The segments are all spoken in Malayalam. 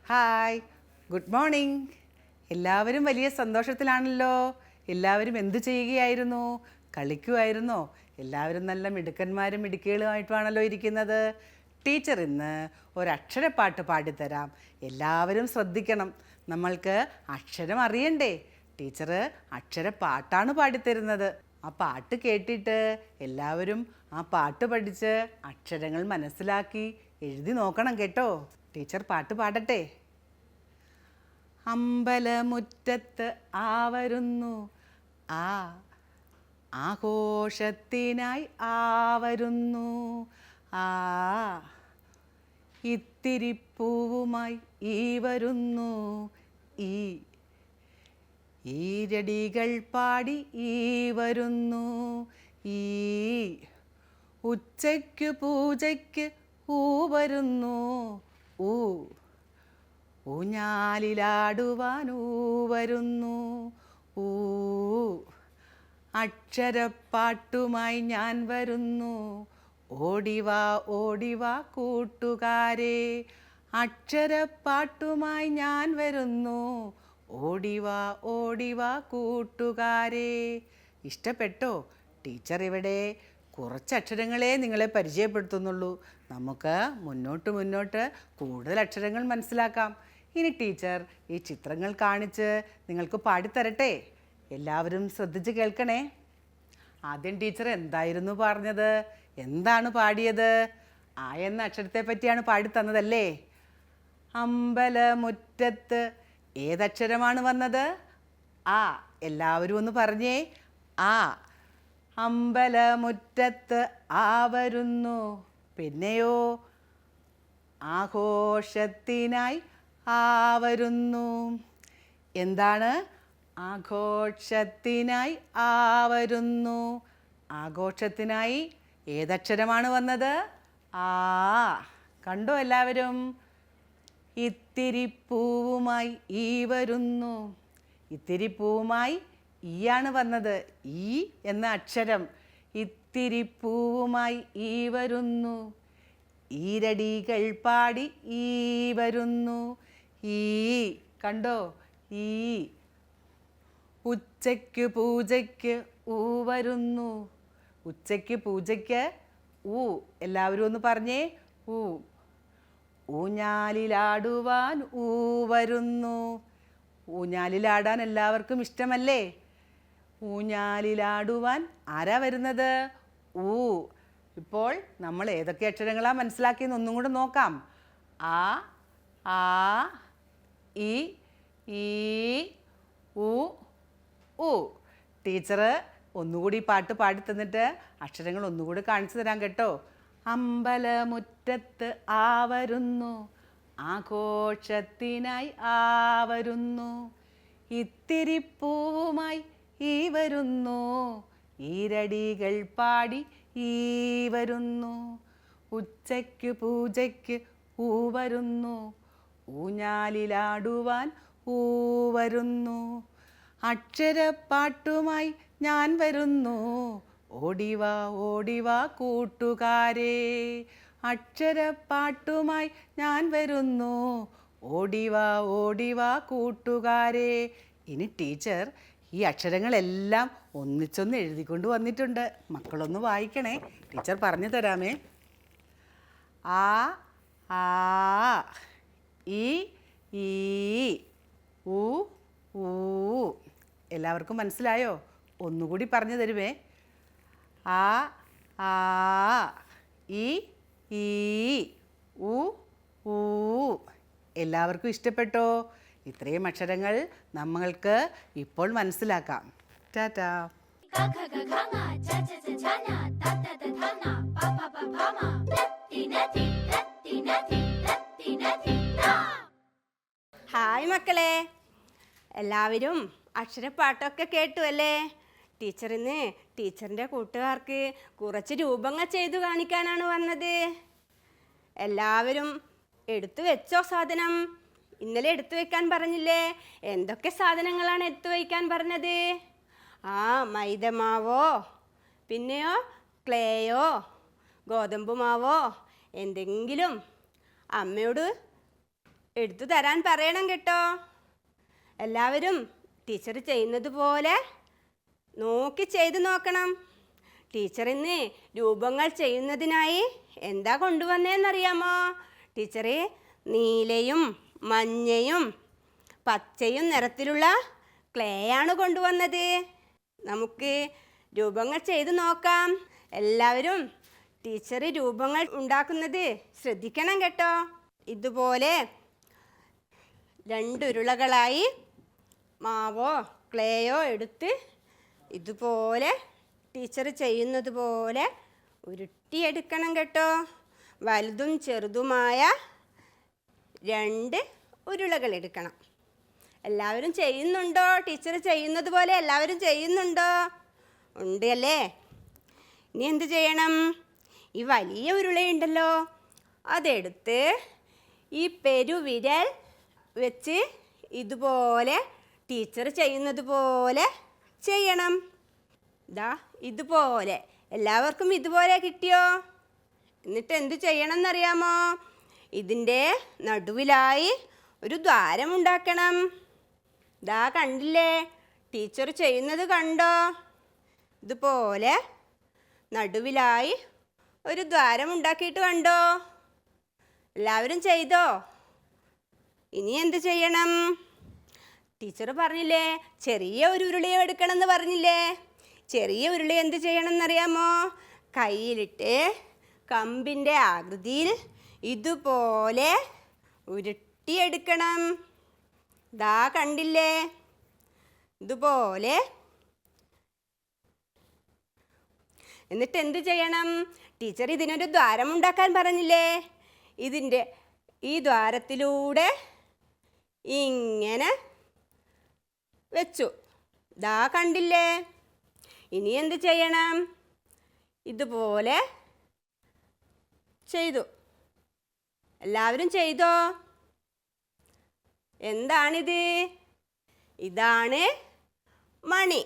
Hi, good morning. എല്ലാവരും വലിയ സന്തോഷത്തിലാണല്ലോ. എല്ലാവരും എന്തു ചെയ്യുകയായിരുന്നു? കളിക്കുമായിരുന്നോ? എല്ലാവരും നല്ല മിടുക്കന്മാരും മിടുക്കികളുമായിട്ടാണല്ലോ ഇരിക്കുന്നത്. ടീച്ചർ ഇന്ന് ഒരക്ഷരപ്പാട്ട് പാടിത്തരാം. എല്ലാവരും ശ്രദ്ധിക്കണം. നമ്മൾക്ക് അക്ഷരം അറിയണ്ടേ? ടീച്ചർ അക്ഷരപ്പാട്ടാണ് പാടിത്തരുന്നത്. ആ പാട്ട് കേട്ടിട്ട് എല്ലാവരും ആ പാട്ട് പഠിച്ച് അക്ഷരങ്ങൾ മനസ്സിലാക്കി എഴുതി നോക്കണം കേട്ടോ. ടീച്ചർ പാട്ട് പാടട്ടെ. അമ്പലമുറ്റത്ത് ആവരുന്നു ആ ആഘോഷത്തിനായി ആവരുന്നു ആ ഇത്തിരി പൂവുമായി ഈ വരുന്നു ഈ ഈരടികൾ പാടി ഈ വരുന്നു ഈ ഉച്ചയ്ക്ക് പൂജയ്ക്ക് ഊ വരുന്നു ഊ ഊഞ്ഞാലിലാടുവാൻ ഊ വരുന്നു ഊ അക്ഷരപ്പാട്ടുമായി ഞാൻ വരുന്നു ഓടിവാ ഓടിവാ കൂട്ടുകാരെ അക്ഷരപ്പാട്ടുമായി ഞാൻ വരുന്നു ഓടിവാ ഓടിവാ കൂട്ടുകാരെ. ഇഷ്ടപ്പെട്ടോ? ടീച്ചർ ഇവിടെ കുറച്ച് അക്ഷരങ്ങളെ നിങ്ങളെ പരിചയപ്പെടുത്തുന്നുള്ളൂ. നമുക്ക് മുന്നോട്ട് കൂടുതൽ അക്ഷരങ്ങൾ മനസ്സിലാക്കാം. ഇനി ടീച്ചർ ഈ ചിത്രങ്ങൾ കാണിച്ച് നിങ്ങൾക്ക് പാടിത്തരട്ടെ. എല്ലാവരും ശ്രദ്ധിച്ച് കേൾക്കണേ. ആദ്യം ടീച്ചർ എന്തായിരുന്നു പറഞ്ഞത്? എന്താണ് പാടിയത്? ആ എന്ന അക്ഷരത്തെ പറ്റിയാണ് പാടിത്തന്നതല്ലേ? അമ്പലമുറ്റത്ത് ഏതക്ഷരമാണ് വന്നത്? ആ. എല്ലാവരും ഒന്ന് പറഞ്ഞേ. ആ. അമ്പലമുറ്റത്ത് ആ വരുന്നു. പിന്നെയോ? ആഘോഷത്തിനായി ആ വരുന്നു. എന്താണ്? ആഘോഷത്തിനായി ആ വരുന്നു. ആഘോഷത്തിനായി ഏതക്ഷരമാണ് വന്നത്? ആ. കണ്ടോ എല്ലാവരും? ഇത്തിരി പൂവുമായി ഈ വരുന്നു. ഇത്തിരി പൂവുമായി ഈയാണ് വന്നത്. ഈ എന്ന അക്ഷരം. ഇത്തിരി പൂവുമായി ഈ വരുന്നു. ഈരടികൾ പാടി ഈ വരുന്നു. ഈ. കണ്ടോ? ഈ. ഉച്ചയ്ക്ക് പൂജയ്ക്ക് ഊ വരുന്നു. ഉച്ചയ്ക്ക് പൂജയ്ക്ക് ഊ. എല്ലാവരും ഒന്ന് പറഞ്ഞേ. ഊ. ഊഞ്ഞാലിലാടുവാൻ ഊ വരുന്നു. ഊഞ്ഞാലിലാടാൻ എല്ലാവർക്കും ഇഷ്ടമല്ലേ? ഊഞ്ഞാലിലാടുവാൻ ആരാ വരുന്നത്? ഊ. ഇപ്പോൾ നമ്മൾ ഏതൊക്കെ അക്ഷരങ്ങളാണ് മനസ്സിലാക്കിയെന്ന് ഒന്നും കൂടെ നോക്കാം. ആ, ആ, ഇ, ഈ, ഉ, ഉ. ടീച്ചർ ഒന്നുകൂടി പാട്ട് പാടി തന്നിട്ട് അക്ഷരങ്ങൾ ഒന്നുകൂടി കാണിച്ചു തരാം കേട്ടോ. അമ്പലമുറ്റത്ത് ആ വരുന്നു. ആഘോഷത്തിനായി ആ വരുന്നു. ഇത്തിരി പൂവുമായി ഈ വരുന്നു. ഈരടികൾ പാടി ഈ വരുന്നു. ഉച്ചയ്ക്ക് പൂജയ്ക്ക് ഊ വരുന്നു. ഊഞ്ഞാലിലാടുവാൻ ഊ വരുന്നു. അക്ഷരപ്പാട്ടുമായി ഞാൻ വരുന്നു. ഓടിവാ ഓടിവാ കൂട്ടുകാരെ അക്ഷരപ്പാട്ടുമായി ഞാൻ വരുന്നു. ഓടിവാ ഓടിവാ കൂട്ടുകാരെ. ഇനി ടീച്ചർ ഈ അക്ഷരങ്ങളെല്ലാം ഒന്നിച്ചൊന്ന് എഴുതിക്കൊണ്ട് വന്നിട്ടുണ്ട്. മക്കളൊന്ന് വായിക്കണേ. ടീച്ചർ പറഞ്ഞു തരാമേ. ആ, ആ, ഇ, ഈ, ഉ, ഊ. എല്ലാവർക്കും മനസ്സിലായോ? ഒന്നുകൂടി പറഞ്ഞു തരുമേ. ആ, ആ, ഇ, ഈ, ഉ, ഊ. എല്ലാവർക്കും ഇഷ്ടപ്പെട്ടോ? ഇത്രയും അക്ഷരങ്ങൾ നമ്മൾക്ക് ഇപ്പോൾ മനസ്സിലാക്കാം. ടാറ്റാ. ഹായ് മക്കളെ, എല്ലാവരും അക്ഷരപ്പാട്ടൊക്കെ കേട്ടു അല്ലേ? ടീച്ചർ ഇന്ന് ടീച്ചറിൻ്റെ കൂട്ടുകാർക്ക് കുറച്ച് രൂപങ്ങൾ ചെയ്തു കാണിക്കാനാണ് വന്നത്. എല്ലാവരും എടുത്തു വെച്ചോ സാധനം? ഇന്നലെ എടുത്തു വെക്കാൻ പറഞ്ഞില്ലേ? എന്തൊക്കെ സാധനങ്ങളാണ് എടുത്തു വയ്ക്കാൻ പറഞ്ഞത്? മൈദമാവോ, പിന്നെയോ ക്ലേയോ, ഗോതമ്പ് മാവോ എന്തെങ്കിലും അമ്മയോട് എടുത്തു തരാൻ പറയണം കേട്ടോ. എല്ലാവരും ടീച്ചർ ചെയ്യുന്നത് പോലെ നോക്കി ചെയ്തു നോക്കണം. ടീച്ചർ ഇന്ന് രൂപങ്ങൾ ചെയ്യുന്നതിനായി എന്താ കൊണ്ടുവന്നതെന്നറിയാമോ? ടീച്ചർ നീലയും മഞ്ഞയും പച്ചയും നിറത്തിലുള്ള ക്ലേ ആണ് കൊണ്ടുവന്നത്. നമുക്ക് രൂപങ്ങൾ ചെയ്തു നോക്കാം. എല്ലാവരും ടീച്ചർ രൂപങ്ങൾ ഉണ്ടാക്കുന്നത് ശ്രദ്ധിക്കണം കേട്ടോ. ഇതുപോലെ 2 ഉരുളകളായി മാവോ ക്ലേയോ എടുത്ത് ഇതുപോലെ ടീച്ചർ ചെയ്യുന്നത് പോലെ ഉരുട്ടിയെടുക്കണം കേട്ടോ. വലുതും ചെറുതുമായ 2 ഉരുളകൾ എടുക്കണം. എല്ലാവരും ചെയ്യുന്നുണ്ടോ? ടീച്ചർ ചെയ്യുന്നത് പോലെ എല്ലാവരും ചെയ്യുന്നുണ്ടോ? ഉണ്ട് അല്ലേ? ഇനി എന്ത് ചെയ്യണം? ഈ വലിയ ഉരുളയുണ്ടല്ലോ, അതെടുത്ത് ഈ പെരുവിരൽ വെച്ച് ഇതുപോലെ ടീച്ചർ ചെയ്യുന്നത് പോലെ ചെയ്യണം. ഇതുപോലെ എല്ലാവർക്കും ഇതുപോലെ കിട്ടിയോ? എന്നിട്ട് എന്ത് ചെയ്യണം എന്നറിയാമോ? ഇതിൻ്റെ നടുവിലായി ഒരു ദ്വാരം ഉണ്ടാക്കണം. കണ്ടില്ലേ? ടീച്ചർ ചെയ്യുന്നത് കണ്ടോ? ഇതുപോലെ നടുവിലായി ഒരു ദ്വാരം ഉണ്ടാക്കിയിട്ട് കണ്ടോ? എല്ലാവരും ചെയ്തോ? ഇനി എന്ത് ചെയ്യണം? ടീച്ചർ പറഞ്ഞില്ലേ ചെറിയ ഒരു ഉരുളയും എടുക്കണമെന്ന് പറഞ്ഞില്ലേ? ചെറിയ ഉരുള എന്ത് ചെയ്യണം എന്നറിയാമോ? കയ്യിലിട്ട് കമ്പിൻ്റെ ആകൃതിയിൽ ഇതുപോലെ ഉരുട്ടിയെടുക്കണം. കണ്ടില്ലേ? ഇതുപോലെ. എന്നിട്ട് എന്ത് ചെയ്യണം? ടീച്ചർ ഇതിനൊരു ദ്വാരം ഉണ്ടാക്കാൻ പറഞ്ഞില്ലേ? ഇതിൻ്റെ ഈ ദ്വാരത്തിലൂടെ ഇങ്ങനെ വെച്ചു. കണ്ടില്ലേ? ഇനി എന്ത് ചെയ്യണം? ഇതുപോലെ ചെയ്തു. എല്ലാവരും ചെയ്തോ? എന്താണിത്? ഇതാണ് മണി.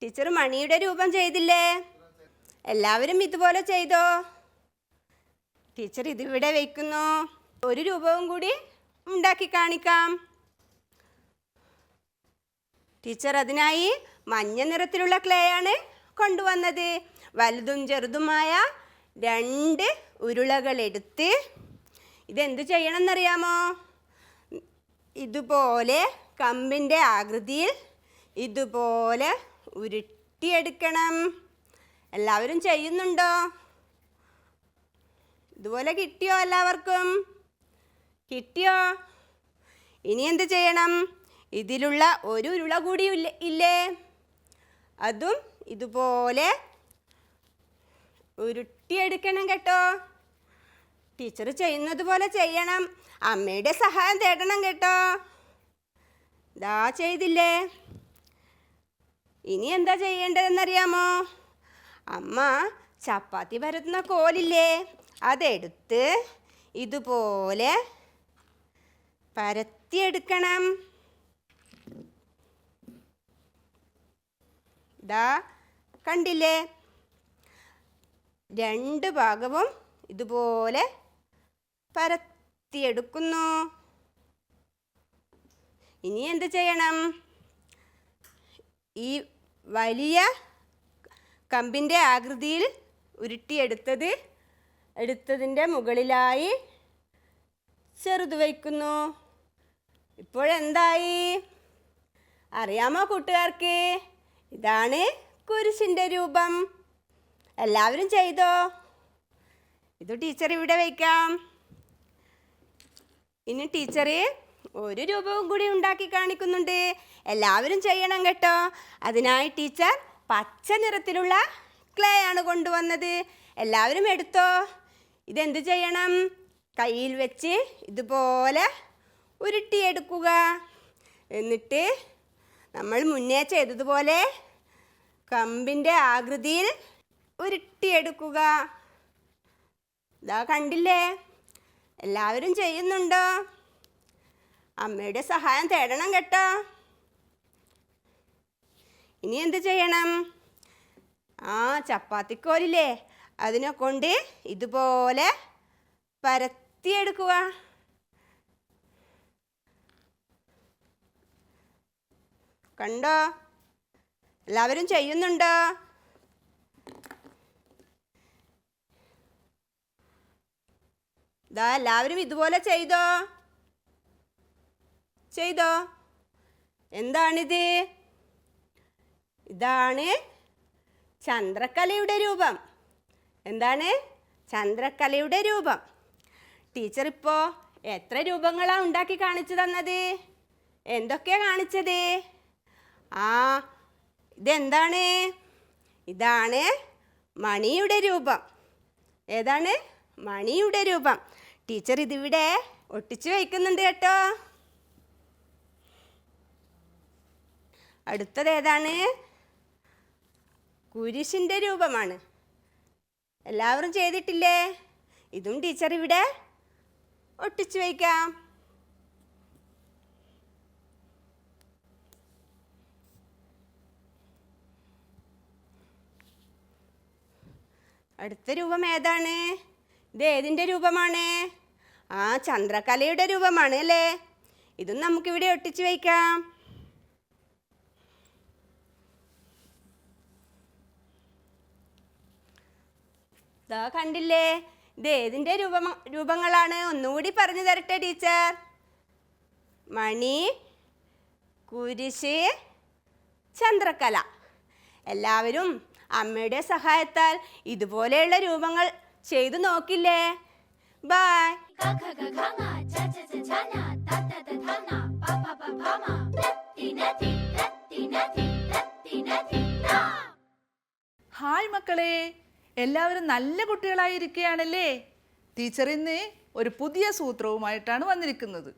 ടീച്ചർ മണിയുടെ രൂപം ചെയ്തില്ലേ? എല്ലാവരും ഇതുപോലെ ചെയ്തോ? ടീച്ചർ ഇതിവിടെ വയ്ക്കുന്നു. ഒരു രൂപവും കൂടി ഉണ്ടാക്കി കാണിക്കാം. ടീച്ചർ അതിനായി മഞ്ഞ നിറത്തിലുള്ള ക്ലേ ആണ് കൊണ്ടുവന്നത്. വലുതും ചെറുതുമായ 2 ഉരുളകൾ എടുത്ത് ഇതെന്ത് ചെയ്യണം എന്നറിയാമോ? ഇതുപോലെ കമ്പിൻ്റെ ആകൃതിയിൽ ഇതുപോലെ ഉരുട്ടിയെടുക്കണം. എല്ലാവരും ചെയ്യുന്നുണ്ടോ? ഇതുപോലെ കിട്ടിയോ? എല്ലാവർക്കും കിട്ടിയോ? ഇനി എന്ത് ചെയ്യണം? ഇതിലുള്ള ഒരു ഉരുള കൂടി ഇല്ലേ? അതും ഇതുപോലെ ഉരുട്ടിയെടുക്കണം കേട്ടോ. ടീച്ചർ ചെയ്യുന്നത് പോലെ ചെയ്യണം. അമ്മയുടെ സഹായം തേടണം കേട്ടോ. ചെയ്തില്ലേ? ഇനി എന്താ ചെയ്യേണ്ടതെന്നറിയാമോ? അമ്മ ചപ്പാത്തി പരത്തുന്ന കോലില്ലേ, അതെടുത്ത് ഇതുപോലെ പരത്തിയെടുക്കണം. കണ്ടില്ലേ? 2 ഭാഗവും ഇതുപോലെ പരത്തിയെടുക്കുന്നു. ഇനി എന്ത് ചെയ്യണം? ഈ വലിയ കമ്പിൻ്റെ ആകൃതിയിൽ എടുത്തതിൻ്റെ മുകളിലായി ചെറുത് വയ്ക്കുന്നു. ഇപ്പോഴെന്തായി അറിയാമോ കൂട്ടുകാർക്ക്? ഇതാണ് കുരിശിൻ്റെ രൂപം. എല്ലാവരും ചെയ്തോ? ഇത് ടീച്ചർ ഇവിടെ വയ്ക്കാം. ഇനി ടീച്ചർ ഒരു രൂപവും കൂടി ഉണ്ടാക്കി കാണിക്കുന്നുണ്ട്. എല്ലാവരും ചെയ്യണം കേട്ടോ. അതിനായി ടീച്ചർ പച്ച നിറത്തിലുള്ള ക്ലേ ആണ് കൊണ്ടുവന്നത്. എല്ലാവരും എടുത്തോ? ഇതെന്ത് ചെയ്യണം? കയ്യിൽ വെച്ച് ഇതുപോലെ ഉരുട്ടിയെടുക്കുക. എന്നിട്ട് നമ്മൾ മുന്നേ ചെയ്തതുപോലെ കമ്പിൻ്റെ ആകൃതിയിൽ ഉരുട്ടിയെടുക്കുക. ഇതാ കണ്ടില്ലേ? എല്ലാവരും ചെയ്യുന്നുണ്ടോ? അമ്മയുടെ സഹായം തേടണം കേട്ടോ. ഇനി എന്ത് ചെയ്യണം? ചപ്പാത്തിക്കോലില്ലേ, അതിനെ കൊണ്ട് ഇതുപോലെ പരത്തിയെടുക്കുക. കണ്ടോ? എല്ലാവരും ചെയ്യുന്നുണ്ടോ? ഇതാ എല്ലാവരും ഇതുപോലെ ചെയ്തോ? എന്താണിത്? ഇതാണ് ചന്ദ്രക്കലയുടെ രൂപം. എന്താണ്? ചന്ദ്രക്കലയുടെ രൂപം. ടീച്ചർ ഇപ്പോൾ എത്ര രൂപങ്ങളാണ് ഉണ്ടാക്കി കാണിച്ചു തന്നത്? എന്തൊക്കെയാണ് കാണിച്ചത്? ഇതെന്താണ്? ഇതാണ് മണിയുടെ രൂപം. ഏതാണ്? മണിയുടെ രൂപം. ടീച്ചർ ഇതിവിടെ ഒട്ടിച്ചു വയ്ക്കുന്നുണ്ട് കേട്ടോ. അടുത്തത് ഏതാണ്? കുരിശിൻ്റെ രൂപമാണ്. എല്ലാവരും ചെയ്തിട്ടില്ലേ? ഇതും ടീച്ചർ ഇവിടെ ഒട്ടിച്ചു വയ്ക്കാം. അടുത്ത രൂപം ഏതാണ്? ഇത് ഏതിൻ്റെ രൂപമാണ്? ചന്ദ്രക്കലയുടെ രൂപമാണ് അല്ലേ? ഇതും നമുക്കിവിടെ ഒട്ടിച്ചു വയ്ക്കാം. ഇതാ കണ്ടില്ലേ? ഇത് ഏതിൻ്റെ രൂപങ്ങളാണ്? ഒന്നുകൂടി പറഞ്ഞു തരട്ടെ ടീച്ചർ. മണി, കുരിശ്, ചന്ദ്രക്കല. എല്ലാവരും അമ്മയുടെ സഹായത്താൽ ഇതുപോലെയുള്ള രൂപങ്ങൾ ചെയ്തു നോക്കില്ലേ? ബൈ. ഹായ് മക്കളെ, എല്ലാവരും നല്ല കുട്ടികളായിരിക്കുകയാണല്ലേ? ടീച്ചർ ഇന്ന് ഒരു പുതിയ സൂത്രവുമായിട്ടാണ് വന്നിരിക്കുന്നത്.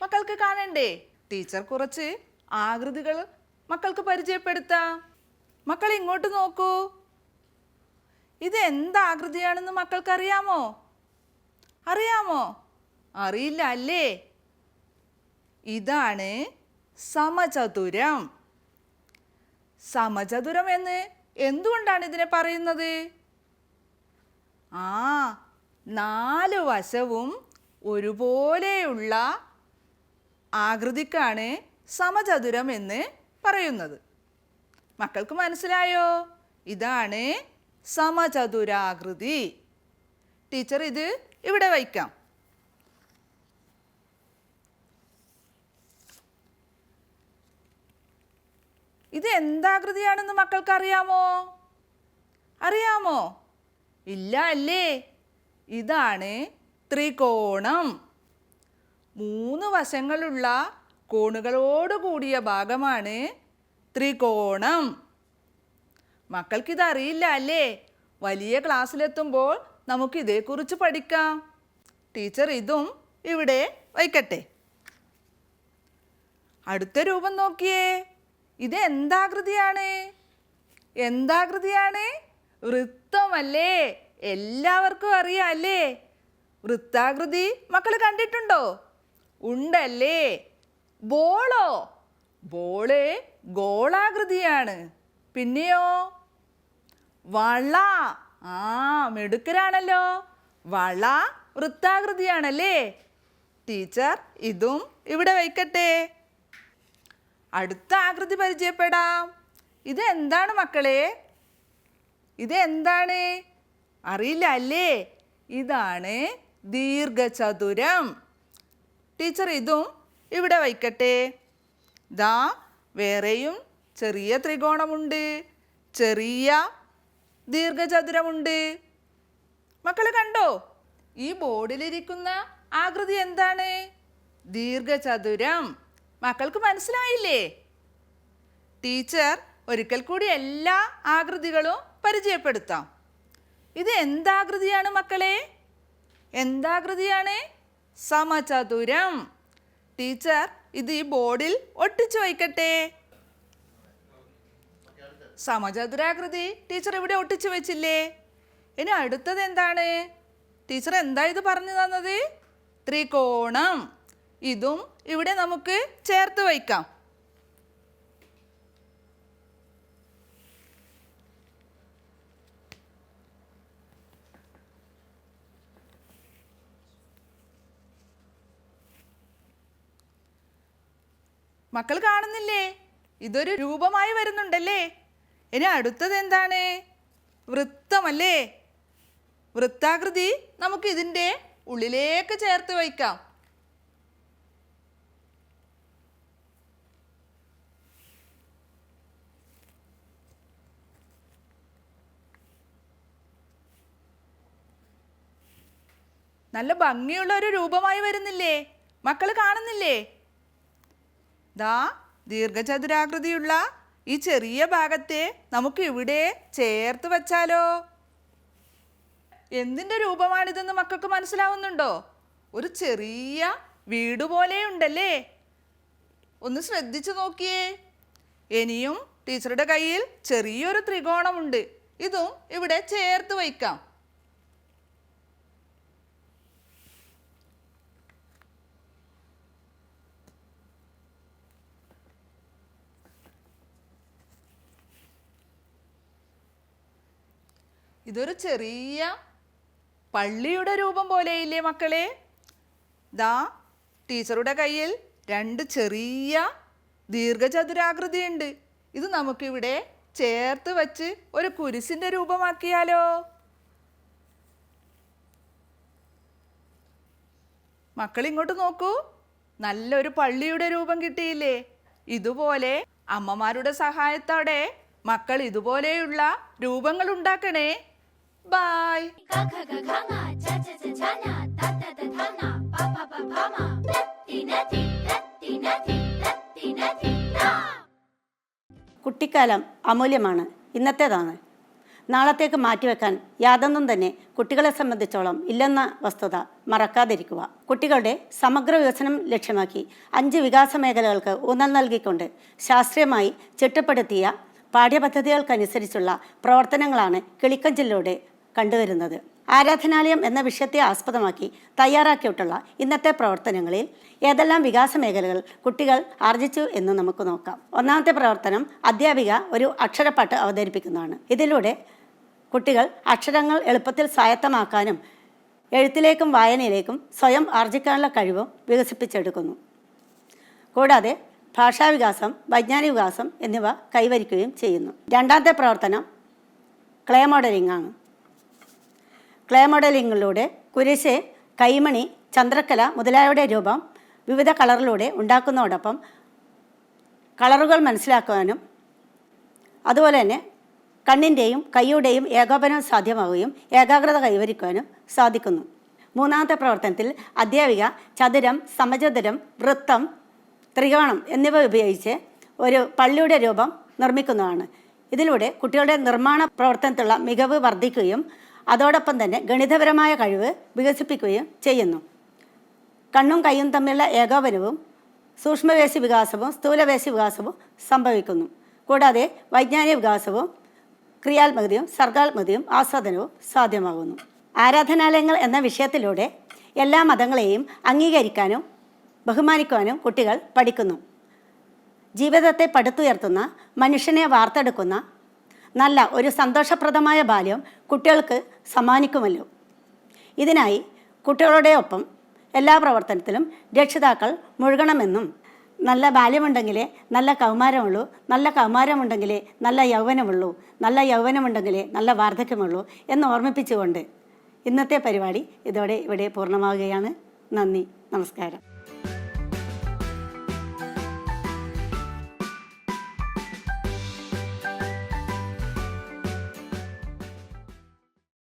മക്കൾക്ക് കാണണ്ടേ? ടീച്ചർ കുറച്ച് ആകൃതികൾ മക്കൾക്ക് പരിചയപ്പെടുത്താം. മക്കൾ ഇങ്ങോട്ട് നോക്കൂ. ഇത് എന്താകൃതിയാണെന്ന് മക്കൾക്ക് അറിയാമോ? അറിയില്ല അല്ലേ? ഇതാണ് സമചതുരം. സമചതുരം എന്ന് എന്തുകൊണ്ടാണ് ഇതിനെ പറയുന്നത്? 4 വശവും ഒരുപോലെയുള്ള ആകൃതിക്കാണ് സമചതുരം എന്ന് പറയുന്നത്. മക്കൾക്ക് മനസ്സിലായോ? ഇതാണ് സമചതുരാകൃതി. ടീച്ചർ ഇത് ഇവിടെ വയ്ക്കാം. ഇത് എന്താകൃതിയാണെന്ന് മക്കൾക്ക് അറിയാമോ? ഇല്ല അല്ലേ? ഇതാണ് ത്രികോണം. 3 വശങ്ങളുള്ള കോണുകളോട് കൂടിയ ഭാഗമാണ് ത്രികോണം. മക്കൾക്കിത് അറിയില്ല അല്ലേ? വലിയ ക്ലാസ്സിലെത്തുമ്പോൾ നമുക്കിതേക്കുറിച്ച് പഠിക്കാം. ടീച്ചർ ഇതും ഇവിടെ വയ്ക്കട്ടെ. അടുത്ത രൂപം നോക്കിയേ. ഇത് എന്താകൃതിയാണ്? വൃത്തമല്ലേ? എല്ലാവർക്കും അറിയാം അല്ലേ? വൃത്താകൃതി മക്കൾ കണ്ടിട്ടുണ്ടോ? ഉണ്ടല്ലേ? ബോള് ഗോളാകൃതിയാണ്. പിന്നെയോ വള. മിടുക്കരാണല്ലോ. വള വൃത്താകൃതിയാണല്ലേ? ടീച്ചർ ഇതും ഇവിടെ വയ്ക്കട്ടെ. അടുത്ത ആകൃതി പരിചയപ്പെടാം. ഇത് എന്താണ് മക്കളെ? അറിയില്ല അല്ലേ? ഇതാണ് ദീർഘചതുരം. ടീച്ചർ ഇതും ഇവിടെ വയ്ക്കട്ടെ. ദാ വേറെയും ചെറിയ ത്രികോണമുണ്ട്, ചെറിയ ദീർഘചതുരമുണ്ട്. മക്കൾ കണ്ടോ? ഈ ബോർഡിലിരിക്കുന്ന ആകൃതി എന്താണ്? ദീർഘചതുരം. മക്കൾക്ക് മനസ്സിലായില്ലേ? ടീച്ചർ ഒരിക്കൽ കൂടി എല്ലാ ആകൃതികളും പരിചയപ്പെടുത്താം. ഇത് എന്താകൃതിയാണ് മക്കളെ? സമചതുരം. ടീച്ചർ ഇത് ഈ ബോർഡിൽ ഒട്ടിച്ചു വയ്ക്കട്ടെ. സമചതുരാകൃതി ടീച്ചർ ഇവിടെ ഒട്ടിച്ചു വെച്ചില്ലേ? ഇനി അടുത്തത് എന്താണ്? ടീച്ചർ എന്താ ഇത് പറഞ്ഞു തന്നത്? ത്രികോണം. ഇതും ഇവിടെ നമുക്ക് ചേർത്ത് വയ്ക്കാം. മക്കൾ കാണുന്നില്ലേ? ഇതൊരു രൂപമായി വരുന്നുണ്ടല്ലേ? ഇനി അടുത്തത് എന്താണ്? വൃത്തമല്ലേ? വൃത്താകൃതി നമുക്ക് ഇതിൻ്റെ ഉള്ളിലേക്ക് ചേർത്ത് വയ്ക്കാം. നല്ല ഭംഗിയുള്ള ഒരു രൂപമായി വരുന്നില്ലേ? മക്കൾ കാണുന്നില്ലേ? ദാ ദീർഘചതുരാകൃതിയുള്ള ഈ ചെറിയ ഭാഗത്തെ നമുക്ക് ഇവിടെ ചേർത്ത് വച്ചാലോ? എന്തിൻ്റെ രൂപമാണിതെന്ന് മക്കൾക്ക് മനസ്സിലാവുന്നുണ്ടോ? ഒരു ചെറിയ വീട് പോലെയുണ്ടല്ലേ? ഒന്ന് ശ്രദ്ധിച്ചു നോക്കിയേ. ഇനിയും ടീച്ചറുടെ കയ്യിൽ ചെറിയൊരു ത്രികോണമുണ്ട്. ഇതും ഇവിടെ ചേർത്ത് വയ്ക്കാം. ഇതൊരു ചെറിയ പള്ളിയുടെ രൂപം പോലെയില്ലേ മക്കളെ? ദാ ടീച്ചറുടെ കയ്യിൽ 2 ചെറിയ ദീർഘചതുരാകൃതിയുണ്ട്. ഇത് നമുക്കിവിടെ ചേർത്ത് വച്ച് ഒരു കുരിശിൻ്റെ രൂപമാക്കിയാലോ? മക്കൾ ഇങ്ങോട്ട് നോക്കൂ. നല്ലൊരു പള്ളിയുടെ രൂപം കിട്ടിയില്ലേ? ഇതുപോലെ അമ്മമാരുടെ സഹായത്തോടെ മക്കൾ ഇതുപോലെയുള്ള രൂപങ്ങൾ ഉണ്ടാക്കണേ. ബൈ. കുട്ടിക്കാലം അമൂല്യമാണ്, ഇന്നത്തേതാണ്. നാളത്തേക്ക് മാറ്റിവെക്കാൻ യാതൊന്നും തന്നെ കുട്ടികളെ സംബന്ധിച്ചോളം ഇല്ലെന്ന വസ്തുത മറക്കാതിരിക്കുക. കുട്ടികളുടെ സമഗ്ര വികസനം ലക്ഷ്യമാക്കി 5 വികാസ മേഖലകൾക്ക് ഊന്നൽ നൽകിക്കൊണ്ട് ശാസ്ത്രീയമായി ചിട്ടപ്പെടുത്തിയ പാഠ്യപദ്ധതികൾക്കനുസരിച്ചുള്ള പ്രവർത്തനങ്ങളാണ് കിളിക്കഞ്ചിലൂടെ കണ്ടുവരുന്നത്. ആരാധനാലയം എന്ന വിഷയത്തെ ആസ്പദമാക്കി തയ്യാറാക്കിയിട്ടുള്ള ഇന്നത്തെ പ്രവർത്തനങ്ങളിൽ ഏതെല്ലാം വികാസ മേഖലകൾ കുട്ടികൾ ആർജിച്ചു എന്ന് നമുക്ക് നോക്കാം. ഒന്നാമത്തെ പ്രവർത്തനം അധ്യാപിക ഒരു അക്ഷരപ്പാട്ട് അവതരിപ്പിക്കുന്നതാണ്. ഇതിലൂടെ കുട്ടികൾ അക്ഷരങ്ങൾ എളുപ്പത്തിൽ സ്വായത്തമാക്കാനും എഴുത്തിലേക്കും വായനയിലേക്കും സ്വയം ആർജിക്കാനുള്ള കഴിവും വികസിപ്പിച്ചെടുക്കുന്നു. കൂടാതെ ഭാഷാവികാസം, വൈജ്ഞാനിക വികാസം എന്നിവ കൈവരിക്കുകയും ചെയ്യുന്നു. രണ്ടാമത്തെ പ്രവർത്തനം ക്ലേ മോഡലിംഗ് ആണ്. ക്ലേ മോഡലിങ്ങിലൂടെ കുരിശ്, കൈമണി, ചന്ദ്രക്കല മുതലായവയുടെ രൂപം വിവിധ കളറിലൂടെ ഉണ്ടാക്കുന്നതോടൊപ്പം കളറുകൾ മനസ്സിലാക്കുവാനും അതുപോലെ തന്നെ കണ്ണിൻ്റെയും കൈയുടെയും ഏകോപനം സാധ്യമാവുകയും ഏകാഗ്രത കൈവരിക്കുവാനും സാധിക്കുന്നു. മൂന്നാമത്തെ പ്രവർത്തനത്തിൽ അധ്യാപിക ചതുരം, സമചതുരം, വൃത്തം, ത്രികോണം എന്നിവ ഉപയോഗിച്ച് ഒരു പള്ളിയുടെ രൂപം നിർമ്മിക്കുന്നതാണ്. ഇതിലൂടെ കുട്ടികളുടെ നിർമ്മാണ പ്രവർത്തനത്തിലുള്ള മികവ് വർദ്ധിക്കുകയും അതോടൊപ്പം തന്നെ ഗണിതപരമായ കഴിവ് വികസിപ്പിക്കുകയും ചെയ്യുന്നു. കണ്ണും കൈയും തമ്മിലുള്ള ഏകോപനവും സൂക്ഷ്മപേശി വികാസവും സ്ഥൂലപേശി വികാസവും സംഭവിക്കുന്നു. കൂടാതെ വൈജ്ഞാനിക വികാസവും ക്രിയാത്മകതയും സർഗാത്മകതയും ആസ്വാദനവും സാധ്യമാകുന്നു. ആരാധനാലയങ്ങൾ എന്ന വിഷയത്തിലൂടെ എല്ലാ മതങ്ങളെയും അംഗീകരിക്കാനും ബഹുമാനിക്കുവാനും കുട്ടികൾ പഠിക്കുന്നു. ജീവിതത്തെ പടുത്തുയർത്തുന്ന, മനുഷ്യനെ വാർത്തെടുക്കുന്ന നല്ല ഒരു സന്തോഷപ്രദമായ ബാല്യം കുട്ടികൾക്ക് സമ്മാനിക്കുമല്ലോ. ഇതിനായി കുട്ടികളുടെ ഒപ്പം എല്ലാ പ്രവർത്തനത്തിലും രക്ഷിതാക്കൾ മുഴുകണമെന്നും നല്ല ബാല്യമുണ്ടെങ്കിലേ നല്ല കൗമാരമുള്ളൂ, നല്ല കൗമാരമുണ്ടെങ്കിലേ നല്ല യൗവനമുള്ളൂ, നല്ല യൗവനമുണ്ടെങ്കിലേ നല്ല വാർദ്ധക്യമുള്ളൂ എന്ന് ഓർമ്മിപ്പിച്ചുകൊണ്ട് ഇന്നത്തെ പരിപാടി ഇതോടെ ഇവിടെ പൂർണ്ണമാവുകയാണ്. നന്ദി, നമസ്കാരം.